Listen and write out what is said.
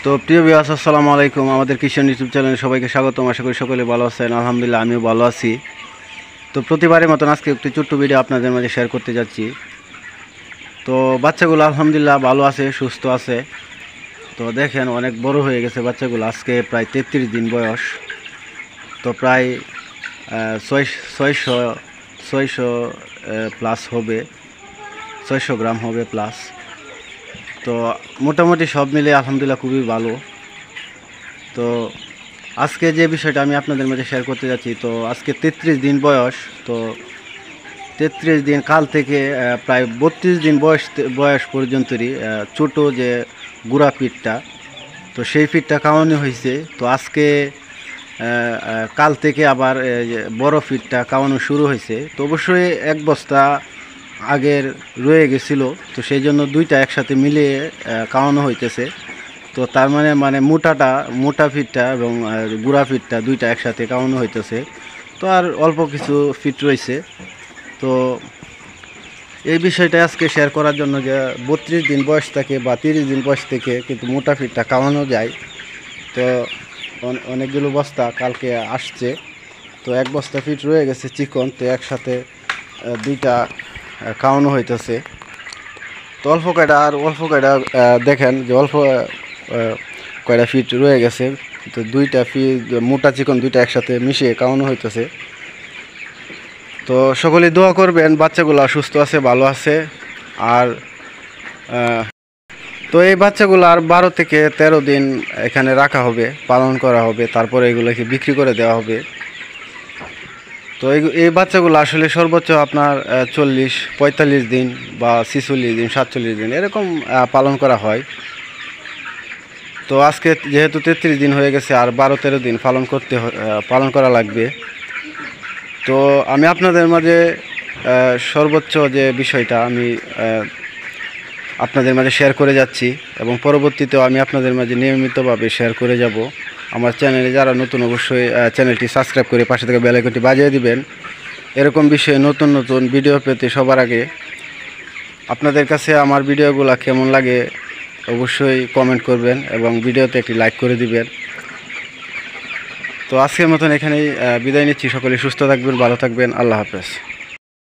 তো প্রিয় ভিউয়ার্স, আসসালামু আলাইকুম। আমাদের কিষান ইউটিউব চ্যানেলে সবাইকে স্বাগতম। আশা করি সকলে ভালো আছেন। আলহামদুলিল্লাহ, আমিও ভালো আছি। তো প্রতিবারের মতন আজকে একটি ছোট্ট ভিডিও আপনাদের মাঝে শেয়ার করতে যাচ্ছি। তো বাচ্চাগুলো আলহামদুলিল্লাহ ভালো আছে, সুস্থ আছে। তো দেখেন, অনেক বড় হয়ে গেছে বাচ্চাগুলো। আজকে প্রায় 33 দিন বয়স। তো প্রায় 600 প্লাস হবে, 600 গ্রাম হবে প্লাস। তো মোটামুটি সব মিলে আলহামদুলিল্লাহ খুবই ভালো। তো আজকে যে বিষয়টা আমি আপনাদের মাঝে শেয়ার করতে যাচ্ছি, তো আজকে 33 দিন বয়স। তো 33 দিন কাল থেকে প্রায় 32 দিন বয়স পর্যন্তই ছোটো যে গুড়া পিঠটা, তো সেই পিঠটা খাওয়ানো হয়েছে। তো আজকে কাল থেকে আবার বড় পিঠটা খাওয়ানো শুরু হয়েছে। তো অবশ্যই এক বস্তা আগের রয়ে গেছিলো, তো সেই জন্য দুইটা একসাথে মিলিয়ে খাওয়ানো হইতেছে। তো তার মানে মোটা ফিটটা এবং গুঁড়া ফিটটা দুইটা একসাথে খাওয়ানো হইতেছে। তো আর অল্প কিছু ফিট রয়েছে। তো এই বিষয়টা আজকে শেয়ার করার জন্য যে 32 দিন বয়স থেকে বা 30 দিন বয়স থেকে কিন্তু মোটা ফিটটা খাওয়ানো যায়। তো অনেকগুলো বস্তা কালকে আসছে। তো এক বস্তা ফিট রয়ে গেছে চিকন, তো একসাথে দুইটা খাওয়ানো হইতেছে। তো অল্প কয়টা দেখেন যে অল্প কয়টা ফিট রয়ে গেছে। তো দুইটা ফিট মোটা চিকন দুইটা একসাথে মিশিয়ে খাওয়ানো হইতেছে। তো সকলেই দোয়া করবেন, বাচ্চাগুলো সুস্থ আছে, ভালো আছে। আর তো এই বাচ্চাগুলো আর 12 থেকে 13 দিন এখানে রাখা হবে, পালন করা হবে, তারপরে এগুলোকে বিক্রি করে দেওয়া হবে। তো এই বাচ্চাগুলো আসলে সর্বোচ্চ আপনার 40-45 দিন বা 46 দিন 47 দিন এরকম পালন করা হয়। তো আজকে যেহেতু 33 দিন হয়ে গেছে, আর 12-13 দিন পালন করা লাগবে। তো আমি আপনাদের মাঝে সর্বোচ্চ যে বিষয়টা আমি আপনাদের মাঝে শেয়ার করে যাচ্ছি, এবং পরবর্তীতেও আমি আপনাদের মাঝে নিয়মিতভাবে শেয়ার করে যাব। আমার চ্যানেলে যারা নতুন, অবশ্যই চ্যানেলটি সাবস্ক্রাইব করে পাশে থেকে বেল আইকনটি বাজিয়ে দিবেন। এরকম বিষয়ে নতুন নতুন ভিডিও পেতে সবার আগে আপনাদের কাছে আমার ভিডিওগুলো কেমন লাগে অবশ্যই কমেন্ট করবেন এবং ভিডিওতে একটি লাইক করে দিবেন। তো আজকের মতন এখানেই বিদায় নিচ্ছি। সকলে সুস্থ থাকবেন, ভালো থাকবেন। আল্লাহ হাফেজ।